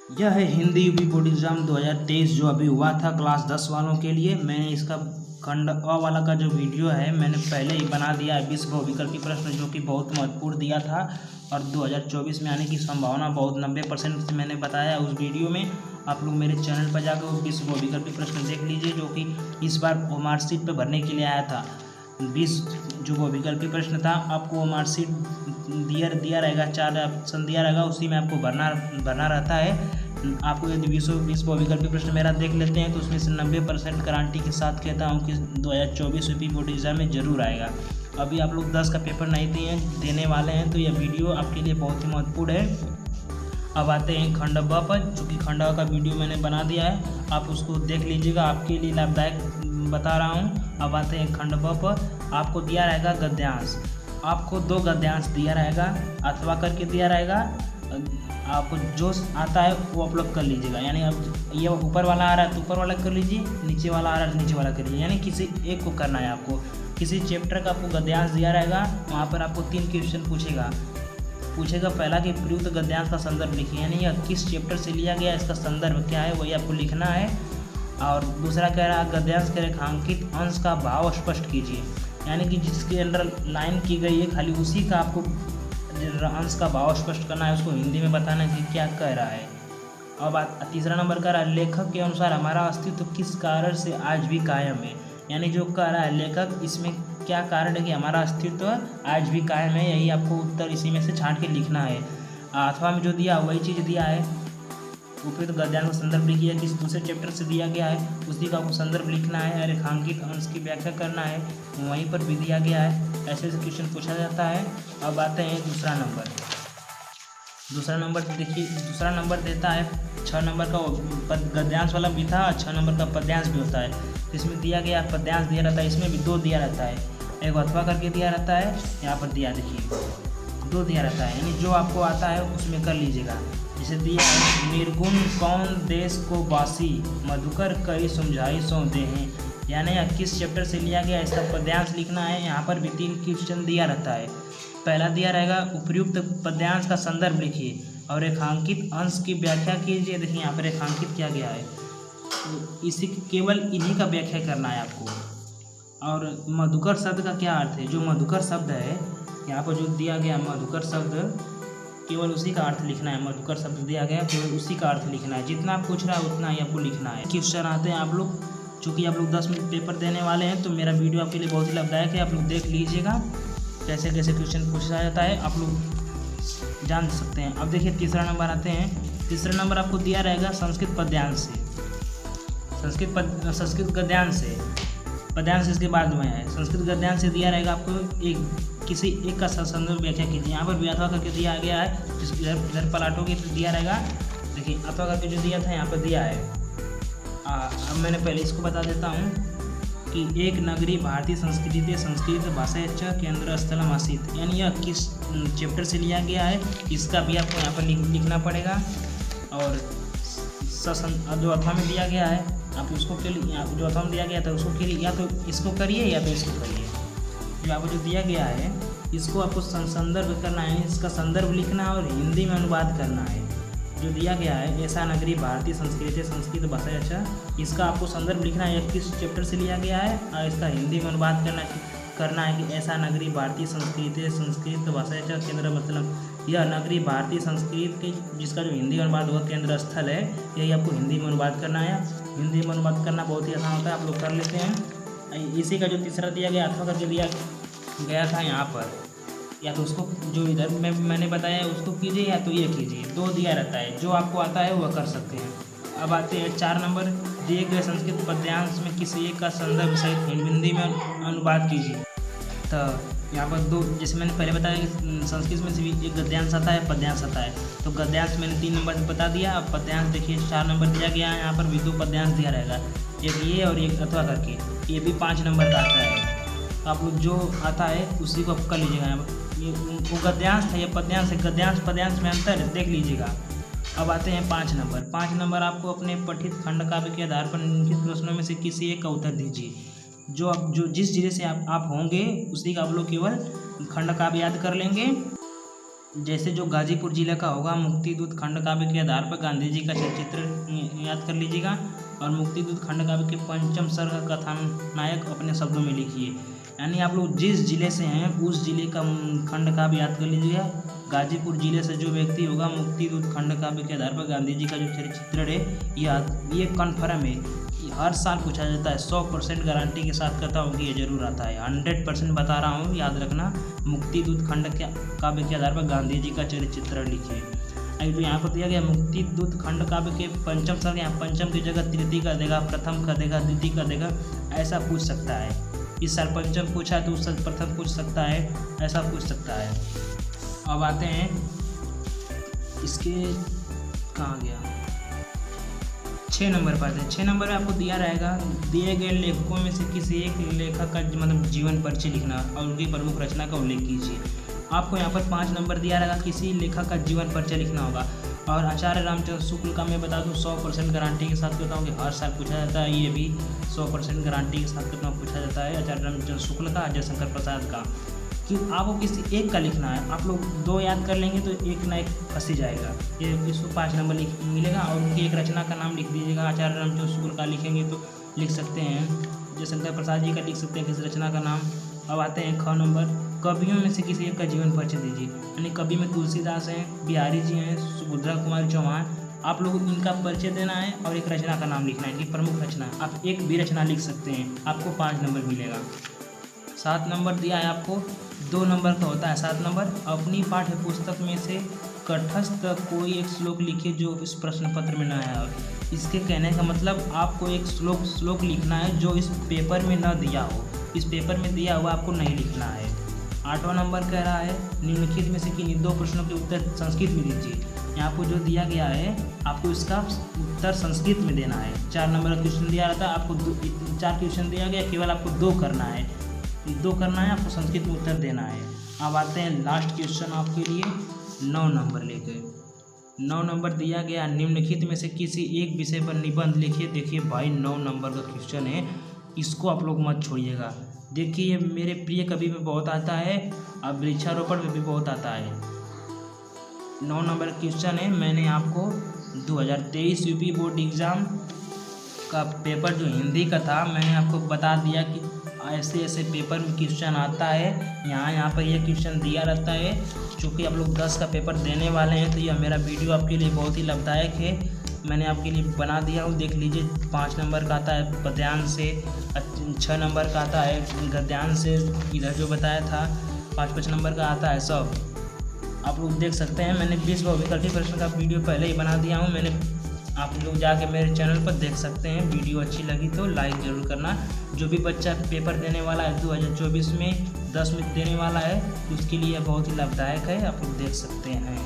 यह है Hindi UP board exam 2023 जो अभी हुआ था क्लास 10 वालों के लिए। मैंने इसका खंड अ वाला का जो वीडियो है मैंने पहले ही बना दिया है। 20 बहुविकल्पी प्रश्न जो कि बहुत महत्वपूर्ण दिया था और 2024 में आने की संभावना बहुत 90% से मैंने बताया उस वीडियो में। आप लोग मेरे चैनल पर जाकर वो 20 बहुविकल्पी प्रश्न देख लीजिए जो कि इस बार मार्कशीट पर भरने के लिए आया था। 20 जो बहुविकल्पी प्रश्न था आपको मार्कशीट दिया रहेगा, 4 ऑप्शन दिया रहेगा, उसी में आपको भरना रहता है। आपको यदि 20 बहुविकल्पी प्रश्न मेरा देख लेते हैं तो उसमें से 90% गारंटी के साथ कहता हूँ कि 2024 यूपी बोर्ड एग्जाम में ज़रूर आएगा। अभी आप लोग 10 का पेपर नहीं देने वाले हैं तो यह वीडियो आपके लिए बहुत ही महत्वपूर्ण है। अब आते हैं खंड ब पर, चूँकि खंड ब का वीडियो मैंने बना दिया है, आप उसको देख लीजिएगा, आपके लिए लाभदायक बता रहा हूँ। अब आते हैं खंड ब पर। आपको दिया रहेगा गद्यांश, आपको 2 गद्यांश दिया रहेगा, अथवा करके दिया रहेगा। आपको जो आता है वो अपलोड कर लीजिएगा, यानी अब ये ऊपर वाला आ रहा है तो ऊपर वाला कर लीजिए, नीचे वाला आ रहा है तो नीचे वाला कर लीजिए, यानी किसी एक को करना है आपको। किसी चैप्टर का आपको गद्यांश दिया रहेगा, वहाँ पर आपको 3 क्वेश्चन पूछेगा। पहला कि प्रयुक्त गद्यांश का संदर्भ लिखिए, यानी यह किस चैप्टर से लिया गया, इसका संदर्भ क्या है वही आपको लिखना है। और दूसरा कह रहा है गद्यांश के रेखांकित अंश का भाव स्पष्ट कीजिए, यानी कि जिसके अंडर लाइन की गई है खाली उसी का आपको अंश का भाव स्पष्ट करना है, उसको हिंदी में बताना है कि क्या कह रहा है। अब तीसरा नंबर कह रहा है लेखक के अनुसार हमारा अस्तित्व किस कारण से आज भी कायम है, यानी जो कह रहा है लेखक इसमें क्या कारण है कि हमारा अस्तित्व आज भी कायम है, यही आपको उत्तर इसी में से छांट के लिखना है। अथवा में जो दिया वही चीज़ दिया है, उपयुक्त गद्यांश का संदर्भ लिखिए, किस दूसरे चैप्टर से दिया गया है उसी का आपको संदर्भ लिखना है, रेखांकित अंश की व्याख्या करना है, वहीं पर भी दिया गया है। ऐसे ऐसे क्वेश्चन पूछा जाता है। अब आते हैं दूसरा नंबर देखिए, दूसरा नंबर देता है 6 नंबर का गद्यांश वाला भी था, 6 नंबर का पद्यांश भी होता है। तो इसमें दिया गया पद्यांश दिया रहता है, इसमें भी 2 दिया रहता है, एक अथवा करके दिया रहता है, यहाँ पर दिया देखिए 2 दिया रहता है, यानी जो आपको आता है उसमें कर लीजिएगा। जैसे दिया है निर्गुण कौन देश को बासी, मधुकर कई समझाई सो देहें, यानी किस चैप्टर से लिया गया इसका पद्यांश लिखना है। यहाँ पर भी 3 क्वेश्चन दिया रहता है। पहला दिया रहेगा उपयुक्त पद्यांश का संदर्भ लिखिए और रेखांकित अंश की व्याख्या कीजिए। देखिए यहाँ पर रेखांकित किया गया है, तो इसी केवल इन्हीं का व्याख्या करना है आपको। और मधुकर शब्द का क्या अर्थ है, जो मधुकर शब्द है यहाँ पर जो दिया गया मधुकर शब्द, केवल उसी का अर्थ लिखना है। मधुकर शब्द दिया गया केवल उसी का अर्थ लिखना है, जितना आप पूछ रहा है उतना ही आपको लिखना है। क्वेश्चन आते हैं आप लोग, चूँकि आप लोग 10 मिनट पेपर देने वाले हैं तो मेरा वीडियो आपके लिए बहुत ही लाभदायक है। आप लोग देख लीजिएगा कैसे कैसे क्वेश्चन पूछा जाता है, आप लोग जान सकते हैं। अब देखिए तीसरा नंबर आते हैं। तीसरा नंबर आपको दिया रहेगा संस्कृत पद्यांश से, संस्कृत गद्यांश से, पद्यांश इसके बाद में है। संस्कृत गद्यांश से दिया रहेगा आपको किसी एक का संदर्भ व्याख्या कीजिए। यहाँ पर भी अथवा करके दिया गया है, इधर पलटोगे तो दिया रहेगा। देखिए अथवा करके जो दिया था यहाँ पर दिया है। अब मैंने पहले इसको बता देता हूँ कि एक नगरी भारतीय संस्कृति संस्कृत भाषा च केंद्र स्थलम आसीत, यानी यह किस चैप्टर से लिया गया है इसका भी आपको यहाँ पर लिखना पड़ेगा। और जो अथवा में दिया गया है आप उसको के लिए, जो अथवा में दिया गया था उसको के लिए या तो इसको करिए या तो इसको करिए। जो आपको जो दिया गया है इसको आपको संदर्भ करना है, इसका संदर्भ लिखना है और हिंदी में अनुवाद करना है। जो दिया गया है ऐसा नगरी भारतीय संस्कृति संस्कृत भाषा अच्छा, इसका आपको संदर्भ लिखना है किस चैप्टर से लिया गया है और इसका हिंदी में अनुवाद करना है कि ऐसा नगरी भारतीय संस्कृति संस्कृत भाषा अच्छा केंद्र, मतलब यह नगरी भारतीय संस्कृत की जिसका जो हिंदी अनुवाद हुआ केंद्र स्थल है, यही आपको हिंदी में अनुवाद करना है। हिंदी में अनुवाद करना बहुत ही आसान होता है, आप लोग कर लेते हैं। इसी का जो तीसरा दिया गया अथवा करके दिया गया था यहाँ पर, या तो उसको जो इधर मैंने बताया उसको कीजिए या तो ये कीजिए, 2 दिया रहता है, जो आपको आता है वह कर सकते हैं। अब आते हैं 4 नंबर, दिए गए संस्कृत पद्यांश में किसी एक का संदर्भ सहित हिंदी में अनुवाद कीजिए। तो यहाँ पर 2, जैसे मैंने पहले बताया कि संस्कृत में से भी एक गद्यांश आता है पद्यांश आता है, तो गद्यांश मैंने 3 नंबर बता दिया। अब पद्यांश देखिए 4 नंबर दिया गया है, यहाँ पर भी 2 पद्यांश दिया रहेगा, एक ये और एक अथवा करके, ये भी 5 नंबर का आता है। तो आप लोग जो आता है उसी को कर लीजिएगा। यहाँ पर ये वो गद्यांश था, ये पद्यांश है, गद्यांश पद्यांश में अंतर देख लीजिएगा। अब आते हैं 5 नंबर। 5 नंबर आपको अपने पठित खंड काव्य के आधार पर निम्नलिखित प्रश्नों में से किसी एक का उत्तर दीजिए। जो जिस जिले से आप होंगे उसी का आप लोग केवल खंड काव्य याद कर लेंगे जैसे जो गाजीपुर जिले का होगा, मुक्ति दूत खंड काव्य के आधार पर गांधी जी का चलचित्र याद कर लीजिएगा। और मुक्ति दूत खंड काव्य के पंचम सर्ग कथानायक अपने शब्दों में लिखिए। यानी आप लोग जिस जिले से हैं उस जिले का खंड काव्य याद कर लीजिएगा। गाजीपुर जिले से जो व्यक्ति होगा, मुक्ति दूत खंड काव्य के आधार पर गांधी जी का जो चरित्र है ये कन्फर्म है, हर साल पूछा जाता है। 100% गारंटी के साथ कहता हूँ कि ये जरूर आता है। 100% बता रहा हूँ, याद रखना। मुक्ति दूत खंड के काव्य के आधार पर गांधी जी का चरित्र लिखिए। तो यहाँ पर दिया गया मुक्ति दूत खंड काव्य के पंचम सर्ग, यहाँ पंचम की जगह तृतीय का देगा, प्रथम का देगा, द्वितीय का देगा, ऐसा पूछ सकता है। इस साल पंचम पूछा है तो उस साल प्रथम पूछ सकता है, ऐसा पूछ सकता है। अब आते हैं इसके, कहाँ गया, 6 नंबर पर आते हैं। 6 नंबर में आपको दिया रहेगा, दिए गए लेखकों में से किसी एक लेखक का मतलब जीवन परिचय लिखना और उनकी प्रमुख रचना का उल्लेख कीजिए। आपको यहाँ पर 5 नंबर दिया रहेगा, किसी लेखक का जीवन परिचय लिखना होगा। और आचार्य रामचंद्र शुक्ल का मैं बता दूँ 100% गारंटी के साथ कहता हूँ कि हर साल पूछा जाता है। ये भी 100% गारंटी के साथ कहता हूँ पूछा जाता है, आचार्य रामचंद्र शुक्ल का, अजय शंकर प्रसाद का। कि आपको किसी एक का लिखना है, आप लोग 2 याद कर लेंगे तो एक ना एक फंस ही जाएगा। ये इसको 5 नंबर मिलेगा। और उनकी एक रचना का नाम लिख दीजिएगा। आचार्य रामचंद्र शुक्ल का लिखेंगे तो लिख सकते हैं, अजय शंकर प्रसाद जी का लिख सकते हैं किसी रचना का नाम। अब आते हैं 6 नंबर, कवियों में से किसी एक का जीवन परिचय दीजिए। यानी कवि में तुलसीदास हैं, बिहारी जी हैं, सुभद्रा कुमारी चौहान। आप लोग इनका परिचय देना है और एक रचना का नाम लिखना है, इनकी प्रमुख रचना। आप एक भी रचना लिख सकते हैं, आपको 5 नंबर मिलेगा। 7 नंबर दिया है आपको, 2 नंबर का होता है 7 नंबर। अपनी पाठ्य पुस्तक में से कंठस्थ कोई एक श्लोक लिखिए जो इस प्रश्न पत्र में न आया हो। इसके कहने का मतलब आपको एक श्लोक लिखना है जो इस पेपर में न दिया हो। इस पेपर में दिया हुआ आपको नहीं लिखना है। 8वां नंबर कह रहा है, निम्नलिखित में से किन्हीं 2 प्रश्नों के उत्तर संस्कृत में दीजिए। यहाँ पर जो दिया गया है आपको इसका उत्तर संस्कृत में देना है। 4 नंबर का क्वेश्चन दिया रहता है, आपको 4 क्वेश्चन दिया गया, केवल आपको 2 करना है, 2 करना है, आपको संस्कृत में उत्तर देना है। अब आते हैं लास्ट क्वेश्चन आपके लिए 9 नंबर लेकर। 9 नंबर दिया गया, निम्नलिखित में से किसी एक विषय पर निबंध लिखिए। देखिए भाई 9 नंबर का क्वेश्चन है, इसको आप लोग मत छोड़िएगा। देखिए ये मेरे प्रिय कवि में बहुत आता है और वृक्षारोपण में भी बहुत आता है। 9 नंबर क्वेश्चन है। मैंने आपको 2023 यूपी बोर्ड एग्ज़ाम का पेपर जो हिंदी का था, मैंने आपको बता दिया कि ऐसे ऐसे पेपर में क्वेश्चन आता है। यहाँ पर ये क्वेश्चन दिया रहता है। चूँकि आप लोग 10 का पेपर देने वाले हैं तो यह मेरा वीडियो आपके लिए बहुत ही लाभदायक है। मैंने आपके लिए बना दिया हूँ, देख लीजिए। 5 नंबर का आता है पद्यांश से, 6 नंबर का आता है गद्यांश से, इधर जो बताया था 5-5 नंबर का आता है सब। आप लोग देख सकते हैं, मैंने 20 बहुविकल्पी प्रश्न का वीडियो पहले ही बना दिया हूँ। आप लोग जाके मेरे चैनल पर देख सकते हैं। वीडियो अच्छी लगी तो लाइक ज़रूर करना। जो भी बच्चा पेपर देने वाला है 2024 में 10 में देने वाला है, उसके लिए बहुत ही लाभदायक है, आप लोग देख सकते हैं।